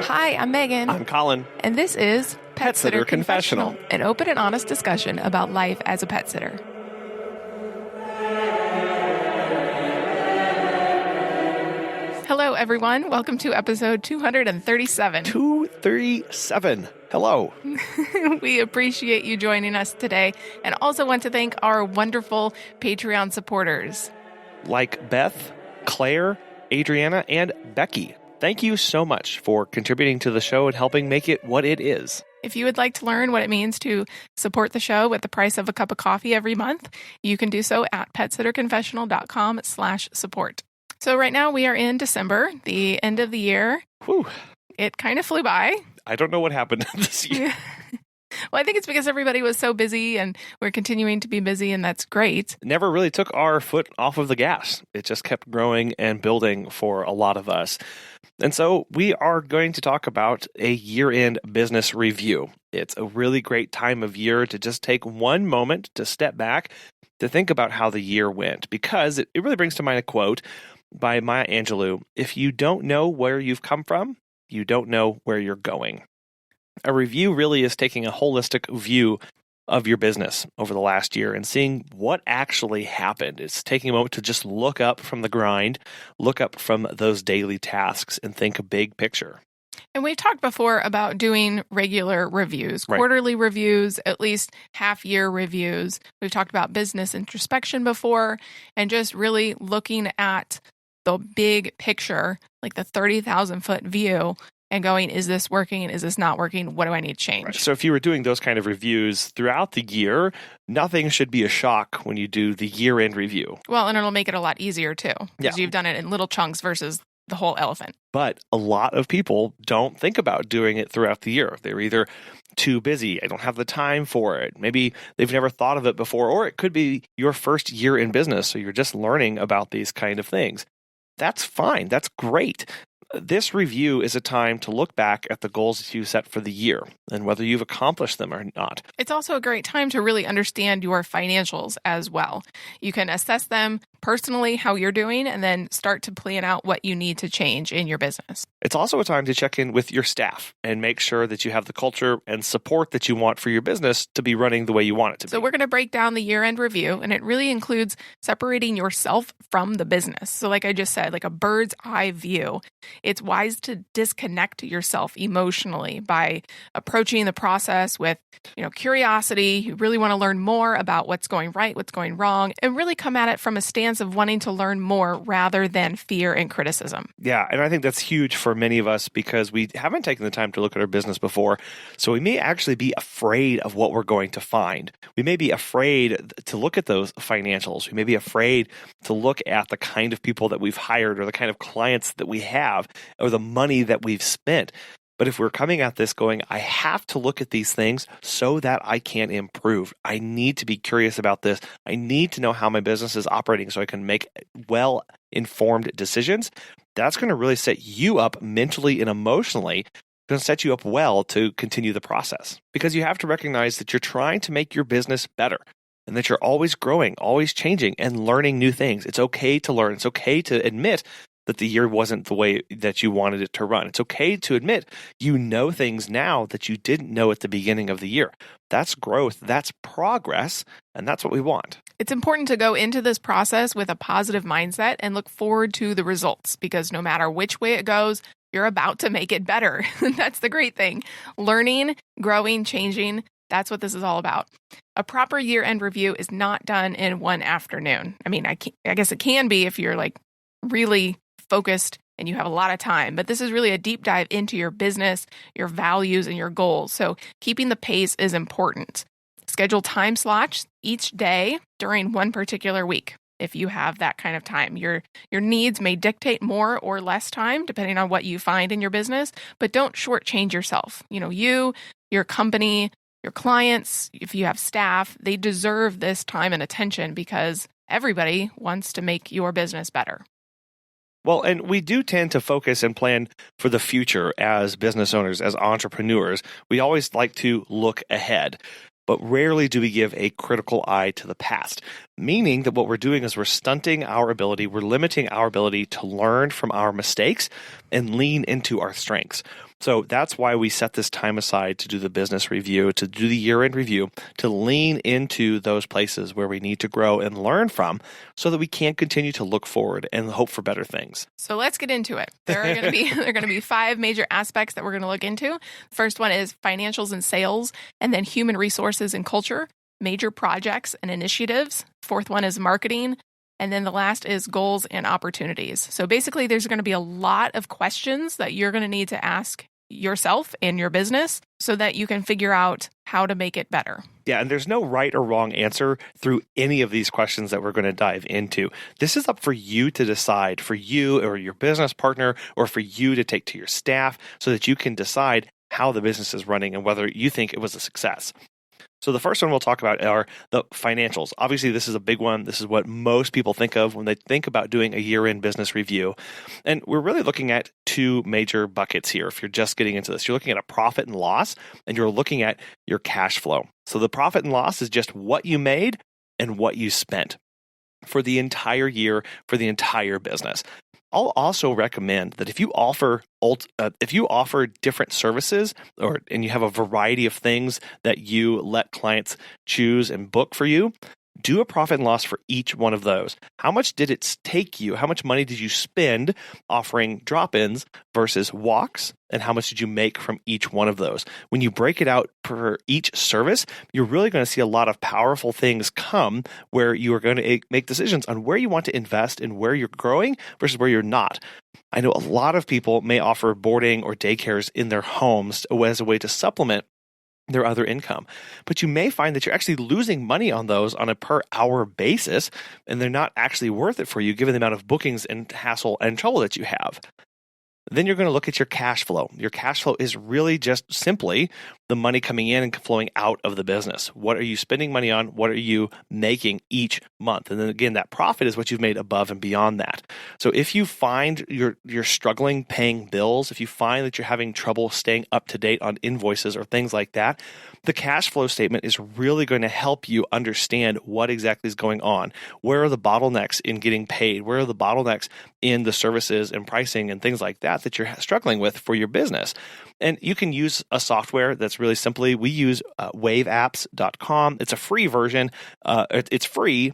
Hi, I'm Megan. I'm Colin. And this is Pet Sitter Confessional, an open and honest discussion about life as a pet sitter. Hello, everyone. Welcome to episode 237. 237. Hello. We appreciate you joining us today and also want to thank our wonderful Patreon supporters. Like Beth, Claire, Adriana, and Becky. Thank you so much for contributing to the show and helping make it what it is. If you would like to learn what it means to support the show with the price of a cup of coffee every month, you can do so at petsitterconfessional.com/support. So right now we are in December, the end of the year. Whew. It kind of flew by. I don't know what happened this year. Well, I think it's because everybody was so busy and we're continuing to be busy, and that's great. Never really took our foot off of the gas. It just kept growing and building for a lot of us. And so we are going to talk about a year-end business review. It's a really great time of year to just take one moment to step back to think about how the year went, because it really brings to mind a quote by Maya Angelou: "If you don't know where you've come from, you don't know where you're going." A review really is taking a holistic view of your business over the last year and seeing what actually happened. It's taking a moment to just look up from the grind, look up from those daily tasks, and think a big picture. And we've talked before about doing regular reviews, Right. Quarterly reviews, at least half-year reviews. We've talked about business introspection before, and just really looking at the big picture, like the 30,000-foot view, and going, is this working? Is this not working? What do I need to change? Right. So if you were doing those kind of reviews throughout the year, nothing should be a shock when you do the year-end review. Well, and it'll make it a lot easier too, because Yeah. you've done it in little chunks versus the whole elephant. But a lot of people don't think about doing it throughout the year. They're either too busy, I don't have the time for it. Maybe they've never thought of it before, or it could be your first year in business, so you're just learning about these kind of things. That's fine. That's great. This review is a time to look back at the goals that you set for the year and whether you've accomplished them or not. It's also a great time to really understand your financials as well. You can assess them personally, how you're doing, and then start to plan out what you need to change in your business. It's also a time to check in with your staff and make sure that you have the culture and support that you want for your business to be running the way you want it to be. So we're going to break down the year-end review, and it really includes separating yourself from the business. So like I just said, like a bird's eye view. It's wise to disconnect yourself emotionally by approaching the process with, curiosity. You really want to learn more about what's going right, what's going wrong, and really come at it from a stance of wanting to learn more rather than fear and criticism. Yeah, and I think that's huge for many of us because we haven't taken the time to look at our business before. So we may actually be afraid of what we're going to find. We may be afraid to look at those financials. We may be afraid to look at the kind of people that we've hired or the kind of clients that we have or the money that we've spent. But if we're coming at this going, I have to look at these things so that I can improve. I need to be curious about this. I need to know how my business is operating so I can make well-informed decisions. That's going to really set you up mentally and emotionally. It's going to set you up well to continue the process because you have to recognize that you're trying to make your business better and that you're always growing, always changing and learning new things. It's okay to learn. It's okay to admit that the year wasn't the way that you wanted it to run. It's okay to admit you know things now that you didn't know at the beginning of the year. That's growth, that's progress, and that's what we want. It's important to go into this process with a positive mindset and look forward to the results because no matter which way it goes, you're about to make it better. That's the great thing. Learning, growing, changing, that's what this is all about. A proper year-end review is not done in one afternoon. I mean, I guess it can be if you're like really focused and you have a lot of time, but this is really a deep dive into your business, your values, and your goals. So keeping the pace is important. Schedule time slots each day during one particular week. If you have that kind of time, your needs may dictate more or less time depending on what you find in your business, but don't shortchange yourself. You, your company, your clients, if you have staff, they deserve this time and attention because everybody wants to make your business better. Well, and we do tend to focus and plan for the future as business owners, as entrepreneurs. We always like to look ahead, but rarely do we give a critical eye to the past, meaning that what we're doing is we're stunting our ability, we're limiting our ability to learn from our mistakes and lean into our strengths. So that's why we set this time aside to do the business review, to do the year-end review, to lean into those places where we need to grow and learn from so that we can continue to look forward and hope for better things. So let's get into it. There are going to be 5 major aspects that we're going to look into. First one is financials and sales, and then human resources and culture, major projects and initiatives. Fourth one is marketing. And then the last is goals and opportunities. So basically, there's going to be a lot of questions that you're going to need to ask yourself and your business so that you can figure out how to make it better. Yeah, and there's no right or wrong answer through any of these questions that we're going to dive into. This is up for you to decide, for you or your business partner, or for you to take to your staff so that you can decide how the business is running and whether you think it was a success. So the first one we'll talk about are the financials. Obviously, this is a big one. This is what most people think of when they think about doing a year-end business review. And we're really looking at 2 major buckets here. If you're just getting into this, you're looking at a profit and loss, and you're looking at your cash flow. So the profit and loss is just what you made and what you spent for the entire year, for the entire business. I'll also recommend that if you offer different services and you have a variety of things that you let clients choose and book for you, do a profit and loss for each one of those. How much did it take you? How much money did you spend offering drop-ins versus walks? And how much did you make from each one of those? When you break it out per each service, you're really going to see a lot of powerful things come where you are going to make decisions on where you want to invest and where you're growing versus where you're not. I know a lot of people may offer boarding or daycares in their homes as a way to supplement their other income. But you may find that you're actually losing money on those on a per hour basis, and they're not actually worth it for you given the amount of bookings and hassle and trouble that you have. Then you're going to look at your cash flow. Your cash flow is really just simply the money coming in and flowing out of the business. What are you spending money on? What are you making each month? And then again, that profit is what you've made above and beyond that. So if you find you're struggling paying bills, if you find that you're having trouble staying up to date on invoices or things like that, the cash flow statement is really going to help you understand what exactly is going on. Where are the bottlenecks in getting paid? Where are the bottlenecks in the services and pricing and things like that you're struggling with for your business? And you can use a software that's really simply, we use waveapps.com. It's a free version. It's free,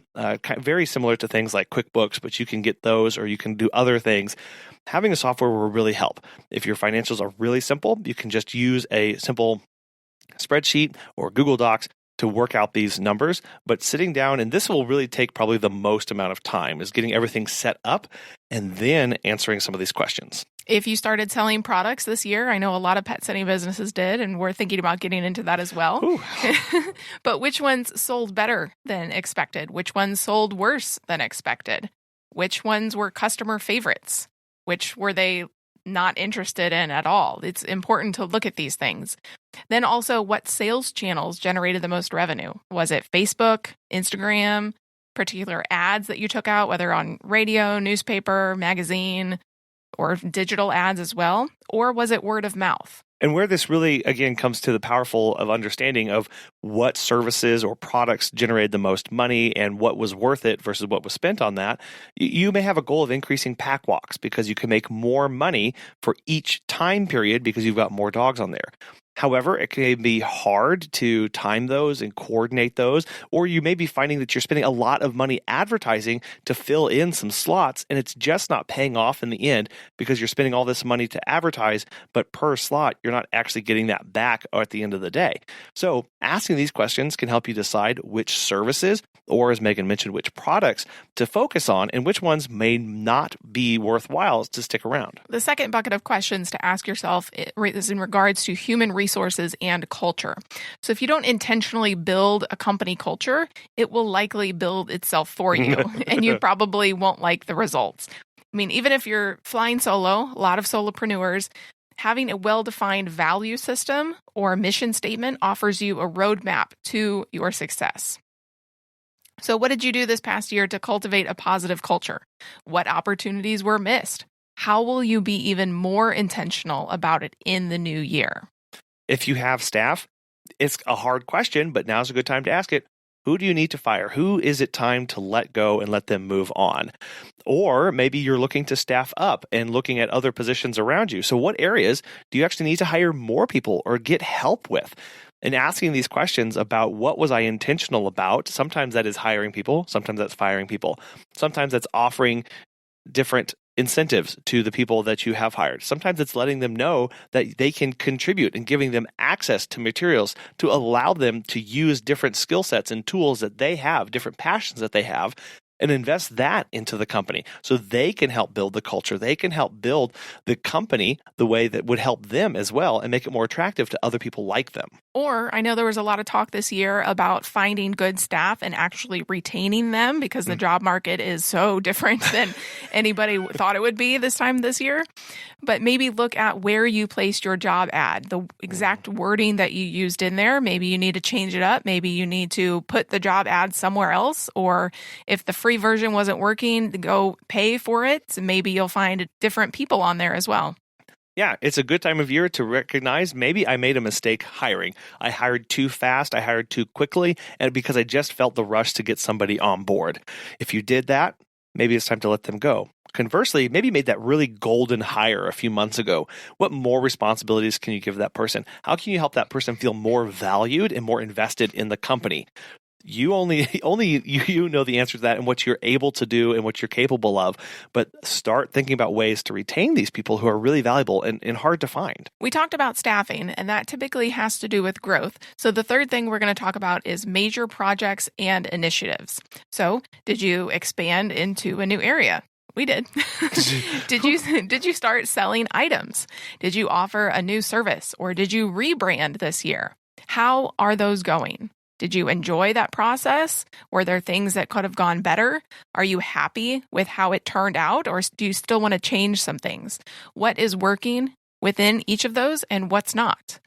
very similar to things like QuickBooks, but you can get those or you can do other things. Having a software will really help. If your financials are really simple, you can just use a simple spreadsheet or Google Docs to work out these numbers. But sitting down, and this will really take probably the most amount of time, is getting everything set up and then answering some of these questions. If you started selling products this year, I know a lot of pet sitting businesses did, and we're thinking about getting into that as well. But which ones sold better than expected? Which ones sold worse than expected? Which ones were customer favorites? Which were they not interested in at all? It's important to look at these things. Then also, what sales channels generated the most revenue? Was it Facebook, Instagram, particular ads that you took out, whether on radio, newspaper, magazine, or digital ads as well? Or was it word of mouth? And where this really, again, comes to the powerful of understanding of what services or products generated the most money and what was worth it versus what was spent on that, you may have a goal of increasing pack walks because you can make more money for each time period because you've got more dogs on there. However, it can be hard to time those and coordinate those, or you may be finding that you're spending a lot of money advertising to fill in some slots, and it's just not paying off in the end because you're spending all this money to advertise, but per slot, you're not actually getting that back at the end of the day. So asking these questions can help you decide which services, or as Megan mentioned, which products to focus on and which ones may not be worthwhile to stick around. The second bucket of questions to ask yourself is in regards to human resources and culture. So if you don't intentionally build a company culture, it will likely build itself for you, and you probably won't like the results. I mean, even if you're flying solo, a lot of solopreneurs, having a well-defined value system or mission statement offers you a roadmap to your success. So what did you do this past year to cultivate a positive culture? What opportunities were missed? How will you be even more intentional about it in the new year? If you have staff, it's a hard question, but now's a good time to ask it. Who do you need to fire? Who is it time to let go and let them move on? Or maybe you're looking to staff up and looking at other positions around you. So what areas do you actually need to hire more people or get help with? And asking these questions about what was I intentional about? Sometimes that is hiring people. Sometimes that's firing people. Sometimes that's offering different incentives to the people that you have hired. Sometimes it's letting them know that they can contribute and giving them access to materials to allow them to use different skill sets and tools that they have, different passions that they have, and invest that into the company so they can help build the culture. They can help build the company the way that would help them as well and make it more attractive to other people like them. Or I know there was a lot of talk this year about finding good staff and actually retaining them because the job market is so different than anybody thought it would be this time this year. But maybe look at where you placed your job ad, the exact wording that you used in there. Maybe you need to change it up. Maybe you need to put the job ad somewhere else. Or if the free version wasn't working, go pay for it. Maybe you'll find different people on there as well. Yeah, it's a good time of year to recognize maybe I made a mistake hiring. I hired too fast, I hired too quickly, and because I just felt the rush to get somebody on board. If you did that, maybe it's time to let them go. Conversely, maybe you made that really golden hire a few months ago. What more responsibilities can you give that person? How can you help that person feel more valued and more invested in the company? You only you know the answer to that and what you're able to do and what you're capable of. But start thinking about ways to retain these people who are really valuable and hard to find. We talked about staffing, and that typically has to do with growth. So the third thing we're going to talk about is major projects and initiatives. So did you expand into a new area? We did. Did you start selling items? Did you offer a new service, or did you rebrand this year? How are those going? Did you enjoy that process? Were there things that could have gone better? Are you happy with how it turned out, or do you still want to change some things? What is working within each of those and what's not?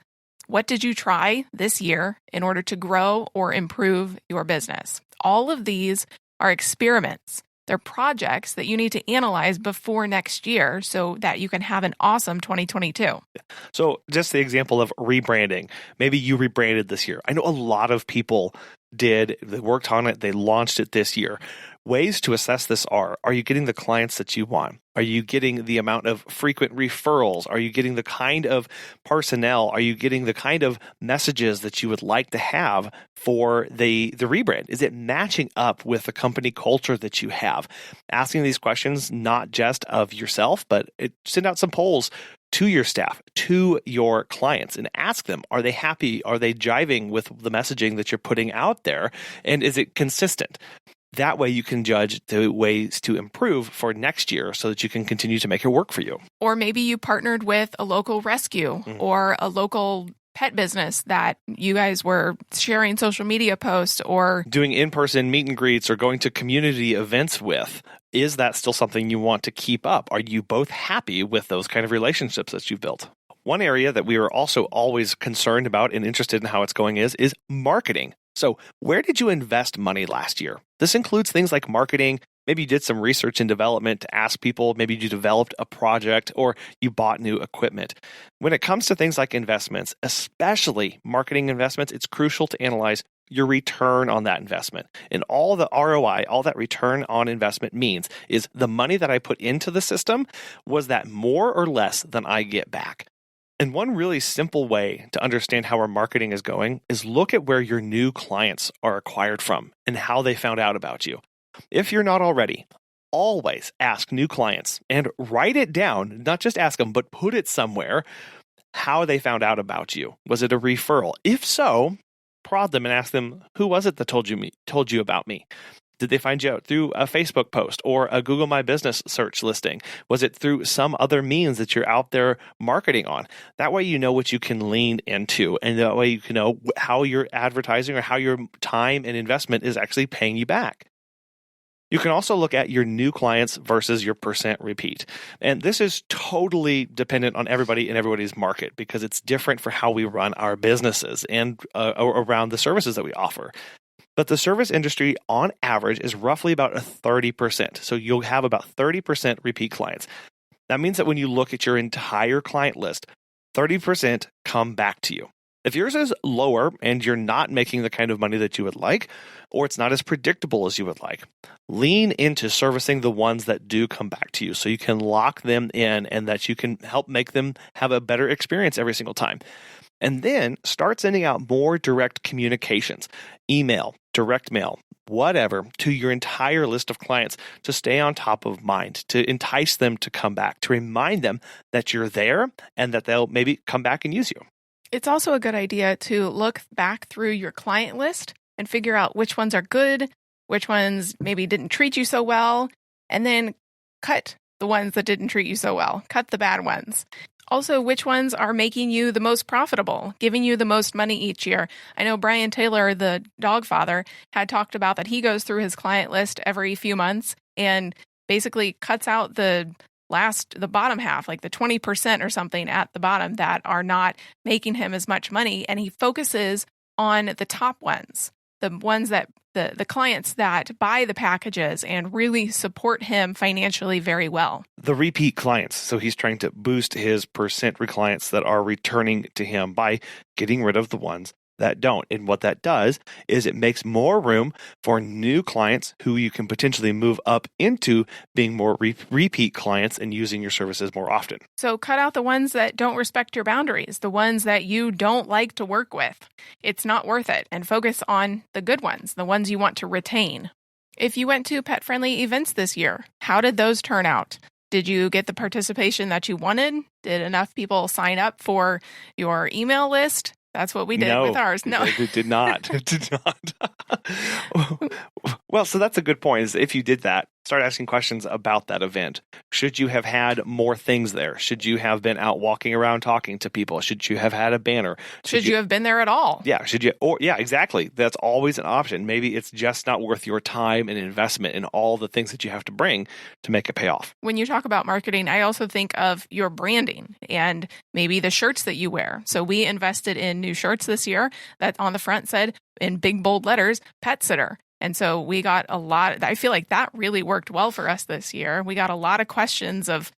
What did you try this year in order to grow or improve your business? All of these are experiments. They're projects that you need to analyze before next year so that you can have an awesome 2022. So just the example of rebranding. Maybe you rebranded this year. I know a lot of people did. They worked on it. They launched it this year. Ways to assess this are you getting the clients that you want? Are you getting the amount of frequent referrals? Are you getting the kind of personnel? Are you getting the kind of messages that you would like to have for the rebrand? Is it matching up with the company culture that you have? Asking these questions, not just of yourself, but send out some polls to your staff, to your clients, and ask them, are they happy? Are they jiving with the messaging that you're putting out there? And is it consistent? That way you can judge the ways to improve for next year so that you can continue to make it work for you. Or maybe you partnered with a local rescue or a local pet business that you guys were sharing social media posts or doing in-person meet and greets or going to community events with. Is that still something you want to keep up? Are you both happy with those kind of relationships that you've built? One area that we are also always concerned about and interested in how it's going is marketing. So where did you invest money last year? This includes things like marketing. Maybe you did some research and development to ask people. Maybe you developed a project or you bought new equipment. When it comes to things like investments, especially marketing investments, it's crucial to analyze your return on that investment. And all the ROI, all that return on investment means is the money that I put into the system, was that more or less than I get back? And one really simple way to understand how our marketing is going is look at where your new clients are acquired from and how they found out about you. If you're not already, always ask new clients and write it down, not just ask them, but put it somewhere, how they found out about you. Was it a referral? If so, prod them and ask them, who was it that told you about me? Did they find you out through a Facebook post or a Google My Business search listing? Was it through some other means that you're out there marketing on? That way you know what you can lean into, and that way you can know how your advertising or how your time and investment is actually paying you back. You can also look at your new clients versus your percent repeat. And this is totally dependent on everybody and everybody's market because it's different for how we run our businesses and around the services that we offer. But the service industry on average is roughly about a 30%. So you'll have about 30% repeat clients. That means that when you look at your entire client list, 30% come back to you. If yours is lower and you're not making the kind of money that you would like, or it's not as predictable as you would like, lean into servicing the ones that do come back to you so you can lock them in and that you can help make them have a better experience every single time. And then start sending out more direct communications, email, direct mail, whatever, to your entire list of clients to stay on top of mind, to entice them to come back, to remind them that you're there and that they'll maybe come back and use you. It's also a good idea to look back through your client list and figure out which ones are good, which ones maybe didn't treat you so well, and then cut the ones that didn't treat you so well. Cut the bad ones. Also, which ones are making you the most profitable, giving you the most money each year. I know Brian Taylor, the dog father, had talked about that he goes through his client list every few months and basically cuts out the bottom half, like the 20% or something at the bottom that are not making him as much money. And he focuses on the top ones, the ones that the clients that buy the packages and really support him financially very well. The repeat clients. So he's trying to boost his percent clients that are returning to him by getting rid of the ones that don't. And what that does is it makes more room for new clients who you can potentially move up into being more repeat clients and using your services more often. So cut out the ones that don't respect your boundaries, the ones that you don't like to work with. It's not worth it. And focus on the good ones, the ones you want to retain. If you went to pet-friendly events this year, how did those turn out? Did you get the participation that you wanted? Did enough people sign up for your email list? That's what we did with ours. No, it did not. It did not. Well, so that's a good point. Is if you did that, start asking questions about that event. Should you have had more things there? Should you have been out walking around talking to people? Should you have had a banner? Should you have been there at all? Yeah. Should you? Or yeah, exactly. That's always an option. Maybe it's just not worth your time and investment in all the things that you have to bring to make it pay off. When you talk about marketing, I also think of your branding and maybe the shirts that you wear. So we invested in new shirts this year that on the front said in big bold letters, Pet Sitter. And so we got a lot. I feel like that really worked well for us this year. We got a lot of questions of,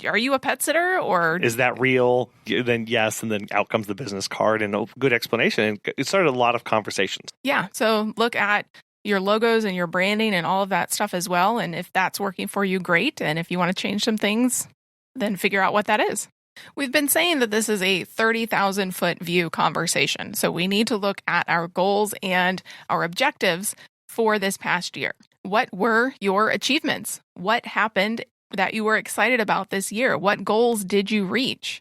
are you a pet sitter or is that real? Then yes. And then out comes the business card and a good explanation. And it started a lot of conversations. Yeah. So look at your logos and your branding and all of that stuff as well. And if that's working for you, great. And if you want to change some things, then figure out what that is. We've been saying that this is a 30,000 foot view conversation. So we need to look at our goals and our objectives for this past year. What were your achievements? What happened that you were excited about this year? What goals did you reach?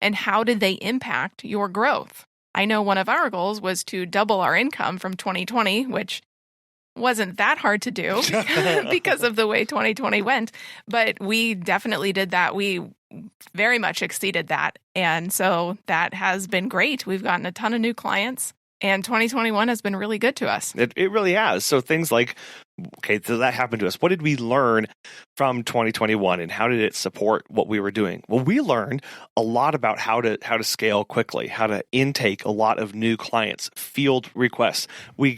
And how did they impact your growth? I know one of our goals was to double our income from 2020, which wasn't that hard to do because of the way 2020 went, but we definitely did that. We very much exceeded that. And so that has been great. We've gotten a ton of new clients and 2021 has been really good to us. It really has. So things like, okay, so that happened to us. What did we learn from 2021 and how did it support what we were doing? Well, we learned a lot about how to scale quickly, how to intake a lot of new clients, field requests. We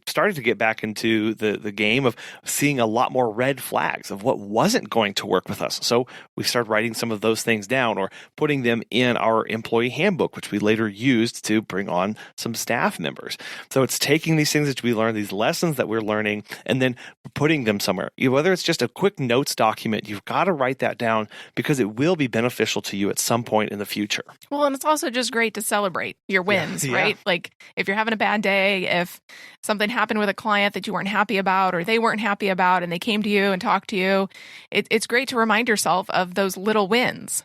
started to get back into the game of seeing a lot more red flags of what wasn't going to work with us. So we started writing some of those things down or putting them in our employee handbook, which we later used to bring on some staff members. So it's taking these things that we learned, these lessons that we're learning, and then putting them somewhere. Whether it's just a quick notes document, you've got to write that down because it will be beneficial to you at some point in the future. Well, and it's also just great to celebrate your wins, right? Like if you're having a bad day, if something happened with a client that you weren't happy about or they weren't happy about and they came to you and talked to you, it's great to remind yourself of those little wins.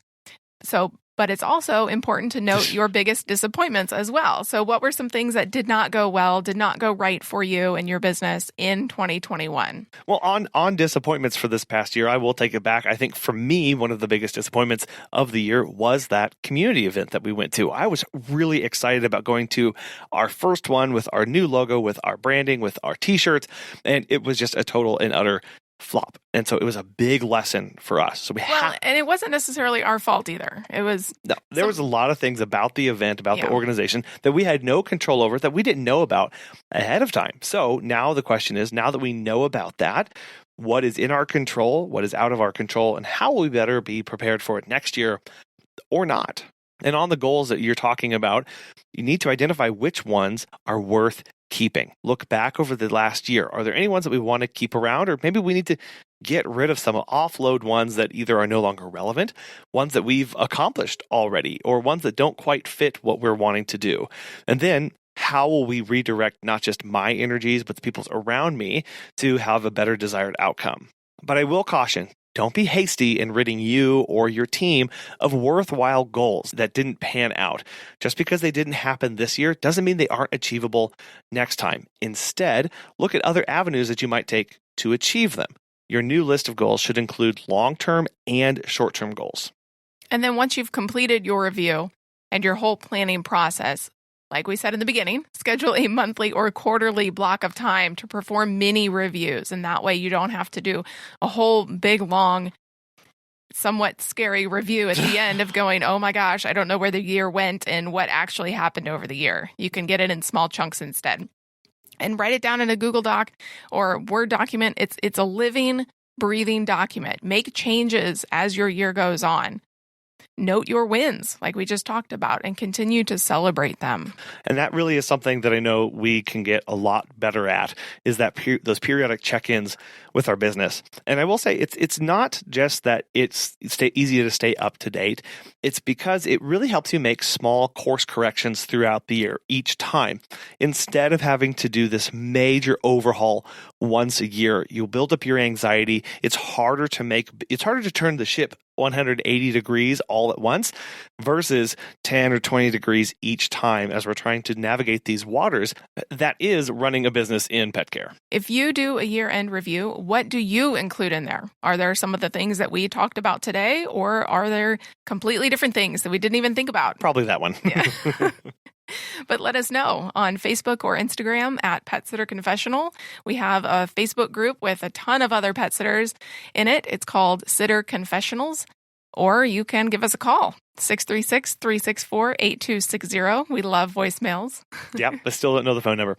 But it's also important to note your biggest disappointments as well. So what were some things that did not go well, did not go right for you and your business in 2021? Well, on disappointments for this past year, I will take it back. I think for me, one of the biggest disappointments of the year was that community event that we went to. I was really excited about going to our first one with our new logo, with our branding, with our t-shirts, and it was just a total and utter flop. And so it was a big lesson for us. So and it wasn't necessarily our fault either. It was there was a lot of things about the event, about the organization that we had no control over, that we didn't know about ahead of time. So now the question is, now that we know about that, what is in our control, what is out of our control, and how will we better be prepared for it next year or not? And on the goals that you're talking about, you need to identify which ones are worth keeping. Look back over the last year. Are there any ones that we want to keep around? Or maybe we need to get rid of some, offload ones that either are no longer relevant, ones that we've accomplished already, or ones that don't quite fit what we're wanting to do. And then how will we redirect not just my energies, but the people's around me to have a better desired outcome? But I will caution, don't be hasty in ridding you or your team of worthwhile goals that didn't pan out. Just because they didn't happen this year doesn't mean they aren't achievable next time. Instead, look at other avenues that you might take to achieve them. Your new list of goals should include long-term and short-term goals. And then once you've completed your review and your whole planning process, like we said in the beginning, schedule a monthly or quarterly block of time to perform mini reviews. And that way you don't have to do a whole big, long, somewhat scary review at the end of going, oh my gosh, I don't know where the year went and what actually happened over the year. You can get it in small chunks instead. And write it down in a Google Doc or Word document. It's a living, breathing document. Make changes as your year goes on. Note your wins, like we just talked about, and continue to celebrate them. And that really is something that I know we can get a lot better at, is that those periodic check-ins with our business. And I will say it's not just that it's easy to stay up to date. It's because it really helps you make small course corrections throughout the year each time. Instead of having to do this major overhaul once a year, you'll build up your anxiety. It's harder to turn the ship 180 degrees all at once versus 10 or 20 degrees each time as we're trying to navigate these waters. That is running a business in pet care. If you do a year-end review, what do you include in there? Are there some of the things that we talked about today, or are there completely different things that we didn't even think about? Probably that one. Yeah. But let us know on Facebook or Instagram at Pet Sitter Confessional. We have a Facebook group with a ton of other pet sitters in it. It's called Sitter Confessionals. Or you can give us a call, 636-364-8260. We love voicemails. Yep, I still don't know the phone number.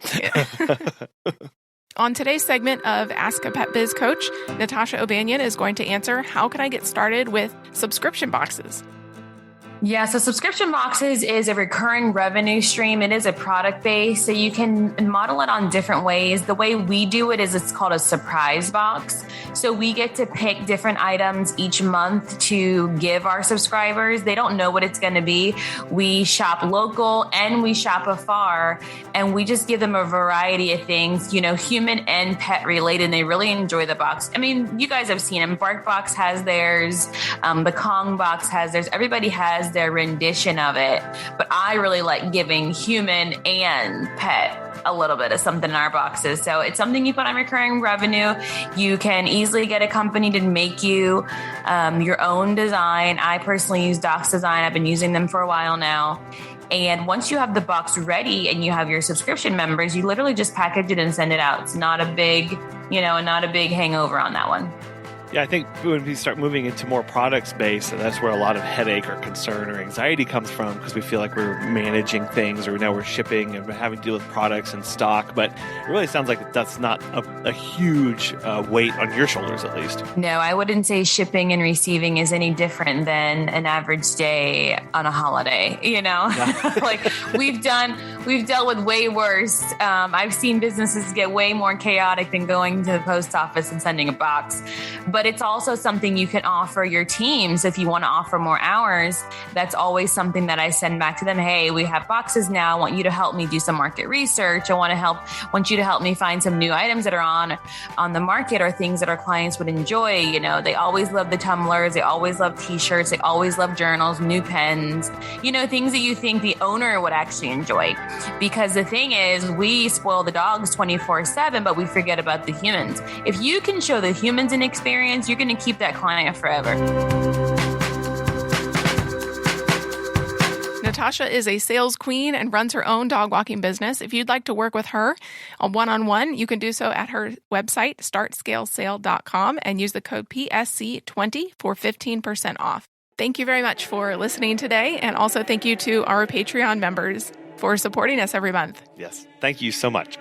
On today's segment of Ask a Pet Biz Coach, Natasha O'Banion is going to answer, how can I get started with subscription boxes? Yeah, so subscription boxes is a recurring revenue stream. It is a product base, so you can model it on different ways. The way we do it is it's called a surprise box. So we get to pick different items each month to give our subscribers. They don't know what it's going to be. We shop local and we shop afar, and we just give them a variety of things, human and pet related, and they really enjoy the box. I mean, you guys have seen them. BarkBox has theirs. The Kong box has theirs. Everybody has their rendition of it, but I really like giving human and pet a little bit of something in our boxes. So it's something you put on recurring revenue. You can easily get a company to make you your own design. I personally use Doc's Design. I've been using them for a while now. And once you have the box ready and you have your subscription members, you literally just package it and send it out. It's not a big, not a big hangover on that one. Yeah, I think when we start moving into more products-based, that's where a lot of headache or concern or anxiety comes from, because we feel like we're managing things, or now we're shipping and we're having to deal with products and stock. But it really sounds like that's not a huge weight on your shoulders, at least. No, I wouldn't say shipping and receiving is any different than an average day on a holiday. Yeah. Like we've dealt with way worse. I've seen businesses get way more chaotic than going to the post office and sending a box. But it's also something you can offer your teams if you want to offer more hours. That's always something that I send back to them. Hey, we have boxes now. I want you to help me do some market research. I want you to help me find some new items that are on the market, or things that our clients would enjoy. They always love the tumblers. They always love t-shirts. They always love journals, new pens, things that you think the owner would actually enjoy. Because the thing is, we spoil the dogs 24/7, but we forget about the humans. If you can show the humans an experience, you're going to keep that client forever. Natasha is a sales queen and runs her own dog walking business. If you'd like to work with her on one-on-one, you can do so at her website, startscalesale.com, and use the code PSC20 for 15% off. Thank you very much for listening today, and also thank you to our Patreon members for supporting us every month. Yes, thank you so much.